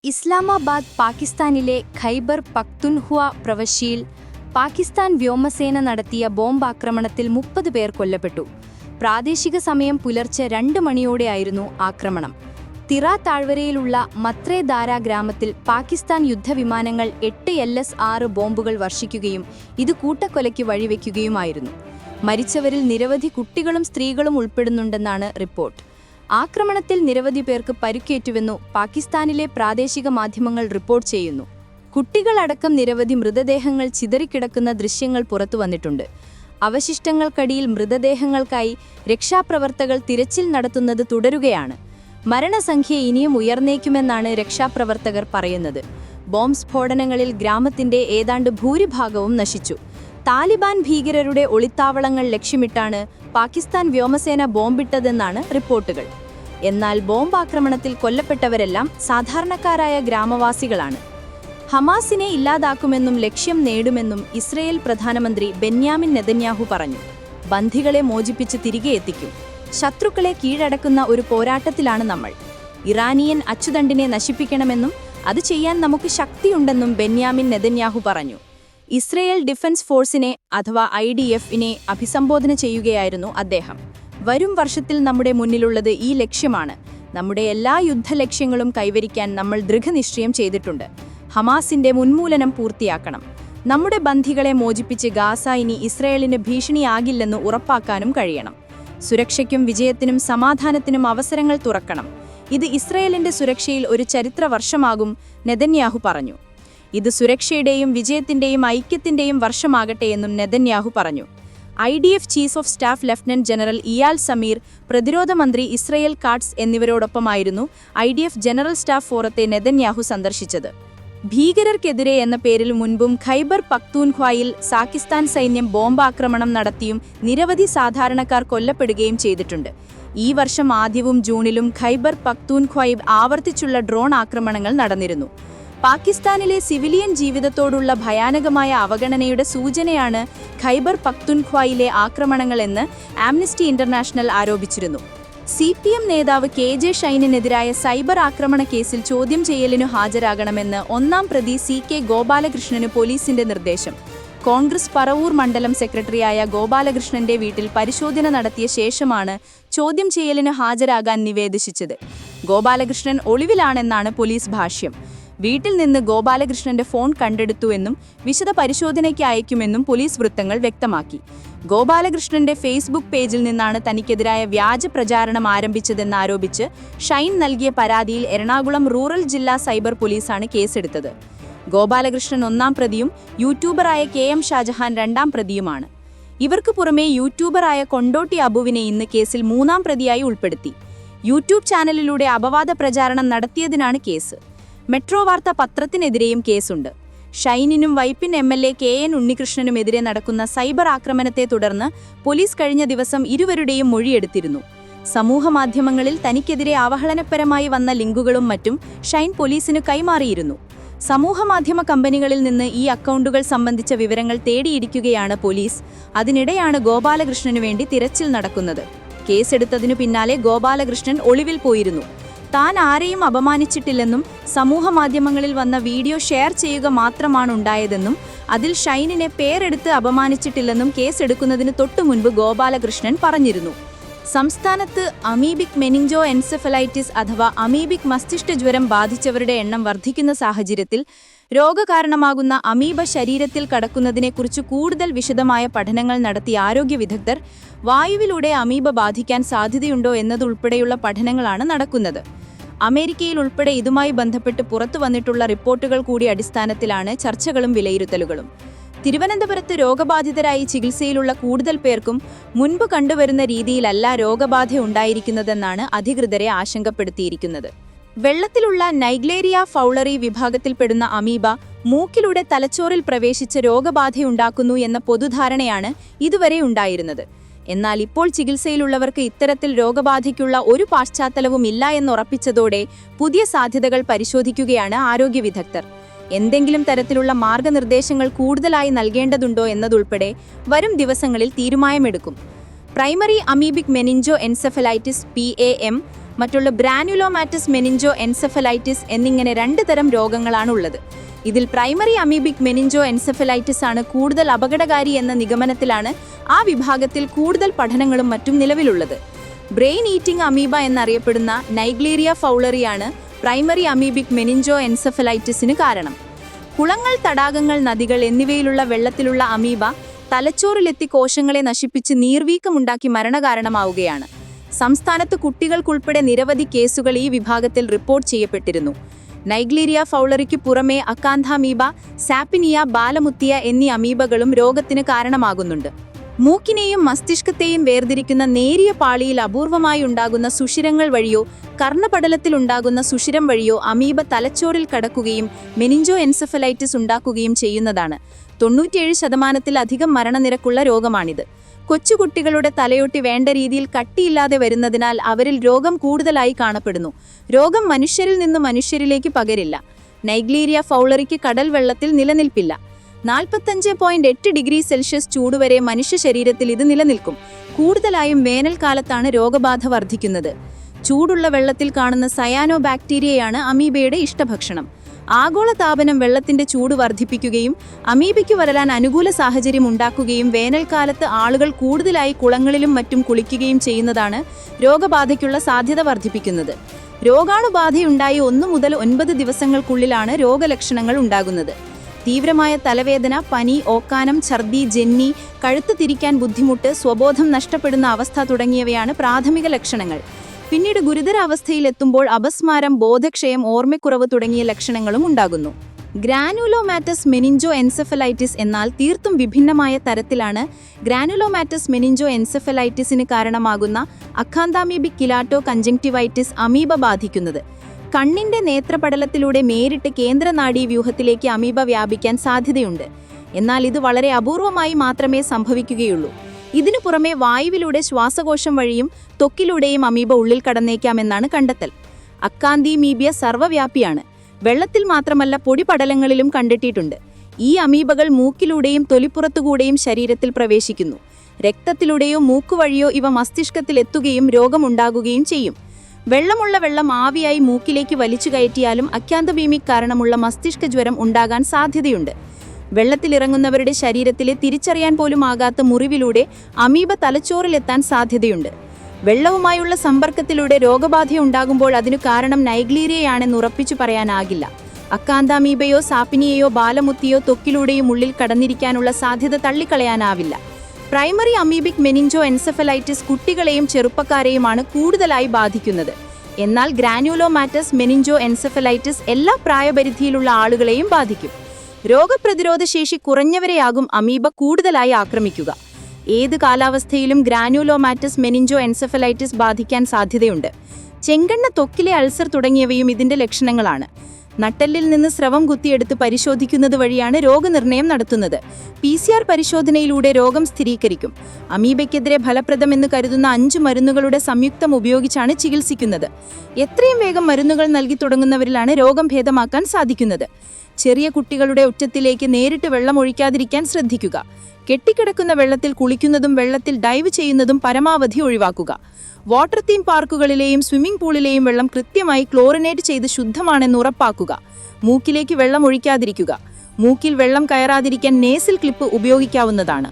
ഇസ്ലാമാബാദ് പാകിസ്ഥാനിലെ ഖൈബർ പക്തുൻഹ്വ പ്രവിശ്യയിൽ പാകിസ്ഥാൻ വ്യോമസേന നടത്തിയ ബോംബാക്രമണത്തിൽ 30 പേർ കൊല്ലപ്പെട്ടു. പ്രാദേശിക സമയം പുലർച്ചെ 2 മണിയോടെയായിരുന്നു ആക്രമണം. തിറ താഴ്വരയിലുള്ള മത്രേദാര ഗ്രാമത്തിൽ പാകിസ്ഥാൻ യുദ്ധവിമാനങ്ങൾ 8 LS-6 ബോംബുകൾ വർഷിക്കുകയും ഇത് കൂട്ടക്കൊലയ്ക്ക് വഴിവെക്കുകയുമായിരുന്നു. മരിച്ചവരിൽ നിരവധി കുട്ടികളും സ്ത്രീകളും ഉൾപ്പെടുന്നുണ്ടെന്നാണ് റിപ്പോർട്ട്. ആക്രമണത്തിൽ നിരവധി പേർക്ക് പരിക്കേറ്റുവെന്നു പാകിസ്ഥാനിലെ പ്രാദേശിക മാധ്യമങ്ങൾ റിപ്പോർട്ട് ചെയ്യുന്നു. കുട്ടികളടക്കം നിരവധി മൃതദേഹങ്ങൾ ചിതറിക്കിടക്കുന്ന ദൃശ്യങ്ങൾ പുറത്തുവന്നിട്ടുണ്ട്. അവശിഷ്ടങ്ങൾക്കടിയിൽ മൃതദേഹങ്ങൾക്കായി രക്ഷാപ്രവർത്തകർ തിരച്ചിൽ നടത്തുന്നത് തുടരുകയാണ്. മരണസംഖ്യ ഇനിയും ഉയർന്നേക്കുമെന്നാണ് രക്ഷാപ്രവർത്തകർ പറയുന്നത്. ബോംബ് സ്ഫോടനങ്ങളിൽ ഗ്രാമത്തിന്റെ ഏതാണ്ട് ഭൂരിഭാഗവും നശിച്ചു. താലിബാൻ ഭീകരരുടെ ഒളിത്താവളങ്ങൾ ലക്ഷ്യമിട്ടാണ് പാകിസ്ഥാൻ വ്യോമസേന ബോംബിട്ടതെന്നാണ് റിപ്പോർട്ടുകൾ. എന്നാൽ ബോംബാക്രമണത്തിൽ കൊല്ലപ്പെട്ടവരെല്ലാം സാധാരണക്കാരായ ഗ്രാമവാസികളാണ്. ഹമാസിനെ ഇല്ലാതാക്കുമെന്നും ലക്ഷ്യം നേടുമെന്നും ഇസ്രയേൽ പ്രധാനമന്ത്രി ബെന്യാമിൻ നെതന്യാഹു പറഞ്ഞു. ബന്ധികളെ മോചിപ്പിച്ച് തിരികെ എത്തിക്കും. ശത്രുക്കളെ കീഴടക്കുന്ന ഒരു പോരാട്ടത്തിലാണ് നമ്മൾ. ഇറാനിയൻ അച്ചുതണ്ടിനെ നശിപ്പിക്കണമെന്നും അത് ചെയ്യാൻ നമുക്ക് ശക്തിയുണ്ടെന്നും ബെന്യാമിൻ നെതന്യാഹു പറഞ്ഞു. ഇസ്രയേൽ ഡിഫൻസ് ഫോഴ്സിനെ അഥവാ IDF-നെ അഭിസംബോധന ചെയ്യുകയായിരുന്നു അദ്ദേഹം. വരും വർഷത്തിൽ നമ്മുടെ മുന്നിലുള്ളത് ഈ ലക്ഷ്യമാണ്. നമ്മുടെ എല്ലാ യുദ്ധലക്ഷ്യങ്ങളും കൈവരിക്കാൻ നമ്മൾ ദൃഢനിശ്ചയം ചെയ്തിട്ടുണ്ട്. ഹമാസിന്റെ ഉന്മൂലനം പൂർത്തിയാക്കണം. നമ്മുടെ ബന്ധികളെ മോചിപ്പിച്ച് ഗാസ ഇനി ഇസ്രയേലിന് ഭീഷണിയാകില്ലെന്ന് ഉറപ്പാക്കാനും കഴിയണം. സുരക്ഷയ്ക്കും വിജയത്തിനും സമാധാനത്തിനും അവസരങ്ങൾ തുറക്കണം. ഇത് ഇസ്രയേലിന്റെ സുരക്ഷയിൽ ഒരു ചരിത്ര വർഷമാകും, നെതന്യാഹു പറഞ്ഞു. ഇത് സുരക്ഷയുടെയും വിജയത്തിന്റെയും ഐക്യത്തിന്റെയും വർഷമാകട്ടെ എന്നും നെതന്യാഹു പറഞ്ഞു. IDF chief of staff lieutenant general Eyal Zamir, പ്രതിരോധ മന്ത്രി ഇസ്രയേൽ കാട്സ് എന്നിവരോടൊപ്പമായിരുന്നു IDF ജനറൽ സ്റ്റാഫ് ഫോറത്തെ നെതന്യാഹു സന്ദർശിച്ചത്. ഭീകരർക്കെതിരെ എന്ന പേരിൽ മുൻപും ഖൈബർ പക്തൂൻഖ്വയിൽ പാകിസ്ഥാൻ സൈന്യം ബോംബാക്രമണം നടത്തിയും നിരവധി സാധാരണക്കാർ കൊല്ലപ്പെടുകയും ചെയ്തിട്ടുണ്ട്. ഈ വർഷം ആദ്യവും ജൂണിലും ഖൈബർ പക്തൂൻഖ്വയിൽ ആവർത്തിച്ചുള്ള ഡ്രോൺ ആക്രമണങ്ങൾ നടന്നിരുന്നു. പാകിസ്ഥാനിലെ സിവിലിയൻ ജീവിതത്തോടുള്ള ഭയാനകമായ അവഗണനയുടെ സൂചനയാണ് ഖൈബർ പക്തുൻഖ്വയിലെ ആക്രമണങ്ങളെന്ന് ആംനസ്റ്റി ഇന്റർനാഷണൽ ആരോപിച്ചിരുന്നു. CPM നേതാവ് KJ ഷൈനിനെതിരായ സൈബർ ആക്രമണ കേസിൽ ചോദ്യം ചെയ്യലിനു ഹാജരാകണമെന്ന് 1-ാം പ്രതി CK ഗോപാലകൃഷ്ണന് പോലീസിന്റെ നിർദ്ദേശം. കോൺഗ്രസ് പറവൂർ മണ്ഡലം സെക്രട്ടറിയായ ഗോപാലകൃഷ്ണന്റെ വീട്ടിൽ പരിശോധന നടത്തിയ ശേഷമാണ് ചോദ്യം ചെയ്യലിന് ഹാജരാകാൻ നിവേദിച്ചത്. ഗോപാലകൃഷ്ണൻ ഒളിവിലാണെന്നാണ് പോലീസ് ഭാഷ്യം. വീട്ടിൽ നിന്ന് ഗോപാലകൃഷ്ണന്റെ ഫോൺ കണ്ടെടുത്തുവെന്നും വിശദ പരിശോധനയ്ക്ക് അയക്കുമെന്നും പോലീസ് വൃത്തങ്ങൾ വ്യക്തമാക്കി. ഗോപാലകൃഷ്ണന്റെ ഫേസ്ബുക്ക് പേജിൽ നിന്നാണ് തനിക്കെതിരായ വ്യാജ പ്രചാരണം ആരംഭിച്ചതെന്നാരോപിച്ച് ഷൈൻ നൽകിയ പരാതിയിൽ എറണാകുളം റൂറൽ ജില്ലാ സൈബർ പോലീസാണ് കേസെടുത്തത്. ഗോപാലകൃഷ്ണൻ 1-ാം പ്രതിയും യൂട്യൂബറായ KM ഷാജഹാൻ 2-ാം പ്രതിയുമാണ്. ഇവർക്ക് പുറമെ യൂട്യൂബറായ കൊണ്ടോട്ടി അബുവിനെ ഇന്ന് കേസിൽ 3-ാം പ്രതിയായി ഉൾപ്പെടുത്തി. യൂട്യൂബ് ചാനലിലൂടെ അപവാദ പ്രചാരണം നടത്തിയതിനാണ് കേസ്. മെട്രോ വാർത്ത പത്രത്തിനെതിരെയും കേസുണ്ട്. ഷൈനിനും വൈപ്പിൻ MLA KN ഉണ്ണികൃഷ്ണനുമെതിരെ നടക്കുന്ന സൈബർ ആക്രമണത്തെ തുടർന്ന് പോലീസ് കഴിഞ്ഞ ദിവസം ഇരുവരുടെയും മൊഴിയെടുത്തിരുന്നു. സമൂഹമാധ്യമങ്ങളിൽ തനിക്കെതിരെ അവഹേളനപരമായി വന്ന ലിങ്കുകളും മറ്റും ഷൈൻ പോലീസിന് കൈമാറിയിരുന്നു. സമൂഹമാധ്യമ കമ്പനികളിൽ നിന്ന് ഈ അക്കൗണ്ടുകൾ സംബന്ധിച്ച വിവരങ്ങൾ തേടിയിരിക്കുകയാണ് പോലീസ്. അതിനിടെയാണ് ഗോപാലകൃഷ്ണനു വേണ്ടി തിരച്ചിൽ നടക്കുന്നത്. കേസെടുത്തതിനു പിന്നാലെ ഗോപാലകൃഷ്ണൻ ഒളിവിൽ പോയിരുന്നു. താൻ ആരെയും അപമാനിച്ചിട്ടില്ലെന്നും സമൂഹമാധ്യമങ്ങളിൽ വന്ന വീഡിയോ ഷെയർ ചെയ്യുക മാത്രമാണ് ഉണ്ടായതെന്നും അതിൽ ഷൈനിനെ പേരെടുത്ത് അപമാനിച്ചിട്ടില്ലെന്നും കേസെടുക്കുന്നതിന് തൊട്ടുമുൻപ് ഗോപാലകൃഷ്ണൻ പറഞ്ഞിരുന്നു. സംസ്ഥാനത്ത് അമീബിക് മെനിഞ്ചോ എൻസെഫലൈറ്റിസ് അഥവാ അമീബിക് മസ്തിഷ്കജ്വരം ബാധിച്ചവരുടെ എണ്ണം വർദ്ധിക്കുന്ന സാഹചര്യത്തിൽ രോഗകാരണമാകുന്ന അമീബ ശരീരത്തിൽ കടക്കുന്നതിനെക്കുറിച്ച് കൂടുതൽ വിശദമായ പഠനങ്ങൾ നടത്തിയ ആരോഗ്യ വിദഗ്ധർ വായുവിലൂടെ അമീബ ബാധിക്കാൻ സാധ്യതയുണ്ടോ എന്നതുൾപ്പെടെയുള്ള പഠനങ്ങളാണ് നടക്കുന്നത്. അമേരിക്കയിൽ ഉൾപ്പെടെ ഇതുമായി ബന്ധപ്പെട്ട് പുറത്തു വന്നിട്ടുള്ള റിപ്പോർട്ടുകൾ കൂടി അടിസ്ഥാനത്തിലാണ് ചർച്ചകളും വിലയിരുത്തലുകളും. തിരുവനന്തപുരത്ത് രോഗബാധിതരായി ചികിത്സയിലുള്ള കൂടുതൽ പേർക്കും മുൻപ് കണ്ടുവരുന്ന രീതിയിലല്ല രോഗബാധ ഉണ്ടായിരിക്കുന്നതെന്നാണ് അധികൃതരെ ആശങ്കപ്പെടുത്തിയിരിക്കുന്നത്. വെള്ളത്തിലുള്ള നൈഗ്ലേരിയ ഫൗളറി വിഭാഗത്തിൽപ്പെടുന്ന അമീബ മൂക്കിലൂടെ തലച്ചോറിൽ പ്രവേശിച്ച് രോഗബാധയുണ്ടാക്കുന്നു എന്ന പൊതുധാരണയാണ് ഇതുവരെ ഉണ്ടായിരുന്നത്. എന്നാൽ ഇപ്പോൾ ചികിത്സയിലുള്ളവർക്ക് ഇത്തരത്തിൽ രോഗബാധയ്ക്കുള്ള ഒരു പശ്ചാത്തലവും ഇല്ല എന്നുറപ്പിച്ചതോടെ പുതിയ സാധ്യതകൾ പരിശോധിക്കുകയാണ് ആരോഗ്യ വിദഗ്ധർ. എന്തെങ്കിലും തരത്തിലുള്ള മാർഗനിർദ്ദേശങ്ങൾ കൂടുതലായി നൽകേണ്ടതുണ്ടോ എന്നതുൾപ്പെടെ വരും ദിവസങ്ങളിൽ തീരുമാനമെടുക്കും. Primary amoebic meningo encephalitis PAM മറ്റുള്ള ഗ്രാനുലോമാറ്റസ് മെനിഞ്ചോ എൻസെഫലൈറ്റിസ് എന്നിങ്ങനെ 2 തരം രോഗങ്ങളാണുള്ളത്. ഇതിൽ പ്രൈമറി അമീബിക് മെനിഞ്ചോ എൻസെഫലൈറ്റിസ് ആണ് കൂടുതൽ അപകടകാരി എന്ന നിഗമനത്തിലാണ് ആ വിഭാഗത്തിൽ കൂടുതൽ പഠനങ്ങളും മറ്റും നിലവിലുള്ളത്. ബ്രെയിൻ ഈറ്റിംഗ് അമീബ എന്നറിയപ്പെടുന്ന നൈഗ്ലീരിയ ഫൗളറിയാണ് പ്രൈമറി അമീബിക് മെനിഞ്ചോ എൻസെഫലൈറ്റിസിന് കാരണം. കുളങ്ങൾ, തടാകങ്ങൾ, നദികൾ എന്നിവയിലുള്ള വെള്ളത്തിലുള്ള അമീബ തലച്ചോറിലെത്തി കോശങ്ങളെ നശിപ്പിച്ച് നീർവീക്കമുണ്ടാക്കി മരണകാരണമാവുകയാണ്. സംസ്ഥാനത്ത് കുട്ടികൾക്കുൾപ്പെടെ നിരവധി കേസുകൾ ഈ വിഭാഗത്തിൽ റിപ്പോർട്ട് ചെയ്യപ്പെട്ടിരുന്നു. നൈഗ്ലീരിയ ഫൗളറിക്ക് പുറമെ അക്കാന്ഥാമീബ, സാപ്പിനിയ, ബാലമുത്തിയ എന്നീ അമീബകളും രോഗത്തിന് കാരണമാകുന്നുണ്ട്. മൂക്കിനെയും മസ്തിഷ്കത്തെയും വേർതിരിക്കുന്ന നേരിയ പാളിയിൽ അപൂർവമായി ഉണ്ടാകുന്ന സുഷിരങ്ങൾ വഴിയോ കർണപടലത്തിൽ ഉണ്ടാകുന്ന സുഷിരം വഴിയോ അമീബ തലച്ചോറിൽ കടക്കുകയും മെനിഞ്ചോ എൻസെഫലൈറ്റിസ് ഉണ്ടാക്കുകയും ചെയ്യുന്നതാണ്. 97% മരണനിരക്കുള്ള രോഗമാണിത്. കൊച്ചുകുട്ടികളുടെ തലയൊട്ടി വേണ്ട രീതിയിൽ കട്ടിയില്ലാതെ വരുന്നതിനാൽ അവരിൽ രോഗം കൂടുതലായി കാണപ്പെടുന്നു. രോഗം മനുഷ്യരിൽ നിന്ന് മനുഷ്യരിലേക്ക് പകരില്ല. നൈഗ്ലീരിയ ഫൗളറിക്ക് കടൽ വെള്ളത്തിൽ നിലനിൽപ്പില്ല. 45.8 ഡിഗ്രി സെൽഷ്യസ് ചൂടുവരെ മനുഷ്യ ശരീരത്തിൽ ഇത് നിലനിൽക്കും. കൂടുതലായും വേനൽക്കാലത്താണ് രോഗബാധ വർദ്ധിക്കുന്നത്. ചൂടുള്ള വെള്ളത്തിൽ കാണുന്ന സയാനോ ബാക്ടീരിയയാണ് അമീബയുടെ ഇഷ്ടഭക്ഷണം. ആഗോളതാപനം വെള്ളത്തിന്റെ ചൂട് വർദ്ധിപ്പിക്കുകയും അമീബയ്ക്ക് വളരാൻ അനുകൂല സാഹചര്യം ഉണ്ടാക്കുകയും വേനൽക്കാലത്ത് ആളുകൾ കൂടുതലായി കുളങ്ങളിലും മറ്റും കുളിക്കുകയും ചെയ്യുന്നതാണ് രോഗബാധയ്ക്കുള്ള സാധ്യത വർദ്ധിപ്പിക്കുന്നത്. രോഗാണുബാധയുണ്ടായി 1 മുതൽ 9 ദിവസങ്ങൾക്കുള്ളിലാണ് രോഗലക്ഷണങ്ങൾ ഉണ്ടാകുന്നത്. തീവ്രമായ തലവേദന, പനി, ഓക്കാനം, ഛർദി, ജന്നി, കഴുത്ത് തിരിക്കാൻ ബുദ്ധിമുട്ട്, സ്വബോധം നഷ്ടപ്പെടുന്ന അവസ്ഥ തുടങ്ങിയവയാണ് പ്രാഥമിക ലക്ഷണങ്ങൾ. പിന്നീട് ഗുരുതര അവസ്ഥയിലെത്തുമ്പോൾ അപസ്മാരം, ബോധക്ഷയം, ഓർമ്മക്കുറവ് തുടങ്ങിയ ലക്ഷണങ്ങളും ഉണ്ടാകുന്നു. ഗ്രാനുലോമാറ്റസ് മെനിഞ്ചോ എൻസെഫലൈറ്റിസ് എന്നാൽ തീർത്തും വിഭിന്നമായ തരത്തിലാണ് ഗ്രാനുലോമാറ്റസ് മെനിഞ്ചോ എൻസെഫലൈറ്റിസിന് കാരണമാകുന്ന അക്കാന്താമീബിക് കിലാറ്റോ കഞ്ചങ്ക്റ്റിവൈറ്റിസ് അമീബ ബാധിക്കുന്നത്. കണ്ണിന്റെ നേത്രപടലത്തിലൂടെ നേരിട്ട് കേന്ദ്രനാഡീവ്യൂഹത്തിലേക്ക് അമീബ വ്യാപിക്കാൻ സാധ്യതയുണ്ട്. എന്നാൽ ഇത് വളരെ അപൂർവമായി മാത്രമേ സംഭവിക്കുകയുള്ളൂ. ഇതിനു പുറമെ വായുവിലൂടെ ശ്വാസകോശം വഴിയും ത്വക്കിലൂടെയും അമീബ ഉള്ളിൽ കടന്നേക്കാമെന്നാണ് കണ്ടെത്തൽ. അക്കാന്തീമീബിയ സർവ്വവ്യാപിയാണ്. വെള്ളത്തിൽ മാത്രമല്ല പൊടിപടലങ്ങളിലും കണ്ടെത്തിയിട്ടുണ്ട്. ഈ അമീബകൾ മൂക്കിലൂടെയും തൊലിപ്പുറത്തുകൂടെയും ശരീരത്തിൽ പ്രവേശിക്കുന്നു. രക്തത്തിലൂടെയോ മൂക്കുവഴിയോ ഇവ മസ്തിഷ്കത്തിൽ എത്തുകയും രോഗമുണ്ടാകുകയും ചെയ്യും. വെള്ളമുള്ള വെള്ളം ആവിയായി മൂക്കിലേക്ക് വലിച്ചു കയറ്റിയാലും അക്കാന്തമീമിക് കാരണമുള്ള മസ്തിഷ്ക ജ്വരം ഉണ്ടാകാൻ സാധ്യതയുണ്ട്. വെള്ളത്തിലിറങ്ങുന്നവരുടെ ശരീരത്തിലെ തിരിച്ചറിയാൻ പോലും ആകാത്ത മുറിവിലൂടെ അമീബ തലച്ചോറിലെത്താൻ സാധ്യതയുണ്ട്. വെള്ളവുമായുള്ള സമ്പർക്കത്തിലൂടെ രോഗബാധയുണ്ടാകുമ്പോൾ അതിനു കാരണം നൈഗ്ലീരിയയാണെന്ന് ഉറപ്പിച്ചു പറയാനാകില്ല. അക്കാന്താമീബയോ സാപ്പിനിയയോ ബാലമുത്തിയോ ത്വക്കിലൂടെയും ഉള്ളിൽ കടന്നിരിക്കാനുള്ള സാധ്യത തള്ളിക്കളയാനാവില്ല. പ്രൈമറി അമീബിക് മെനിഞ്ചോ എൻസെഫലൈറ്റിസ് കുട്ടികളെയും ചെറുപ്പക്കാരെയുമാണ് കൂടുതലായി ബാധിക്കുന്നത്. എന്നാൽ ഗ്രാനുലോമാറ്റസ് മെനിഞ്ചോ എൻസെഫലൈറ്റിസ് എല്ലാ പ്രായപരിധിയിലുള്ള ആളുകളെയും ബാധിക്കും. രോഗപ്രതിരോധ ശേഷി കുറഞ്ഞവരെയാകും അമീബ കൂടുതലായി ആക്രമിക്കുക. ഏത് കാലാവസ്ഥയിലും ഗ്രാനുലോമാറ്റസ് മെനിഞ്ചോ എൻസെഫലൈറ്റിസ് ബാധിക്കാൻ സാധ്യതയുണ്ട്. ചെങ്കണ്ണ, ത്വക്കിലെ അൾസർ തുടങ്ങിയവയും ഇതിന്റെ ലക്ഷണങ്ങളാണ്. നട്ടെല്ലിൽ നിന്ന് സ്രവം കുത്തിയെടുത്ത് പരിശോധിക്കുന്നത് വഴിയാണ് രോഗനിർണയം നടത്തുന്നത്. PCR പരിശോധനയിലൂടെ രോഗം സ്ഥിരീകരിക്കും. അമീബയ്ക്കെതിരെ ഫലപ്രദമെന്ന് കരുതുന്ന 5 മരുന്നുകളുടെ സംയുക്തം ഉപയോഗിച്ചാണ് ചികിത്സിക്കുന്നത്. എത്രയും വേഗം മരുന്നുകൾ നൽകി തുടങ്ങുന്നവരിലാണ് രോഗം ഭേദമാക്കാൻ സാധിക്കുന്നത്. ചെറിയ കുട്ടികളുടെ ഒറ്റത്തിലേക്ക് നേരിട്ട് വെള്ളം ഒഴിക്കാതിരിക്കാൻ ശ്രദ്ധിക്കുക. കെട്ടിക്കിടക്കുന്ന വെള്ളത്തിൽ കുളിക്കുന്നതും വെള്ളത്തിൽ ഡൈവ് ചെയ്യുന്നതും പരമാവധി ഒഴിവാക്കുക. വാട്ടർ തീം പാർക്കുകളിലെയും സ്വിമ്മിംഗ് പൂളിലെയും വെള്ളം കൃത്യമായി ക്ലോറിനേറ്റ് ചെയ്ത് ശുദ്ധമാണെന്ന് ഉറപ്പാക്കുക. മൂക്കിലേക്ക് വെള്ളം ഒഴിക്കാതിരിക്കുക. മൂക്കിൽ വെള്ളം കയറാതിരിക്കാൻ നേസിൽ ക്ലിപ്പ് ഉപയോഗിക്കാവുന്നതാണ്.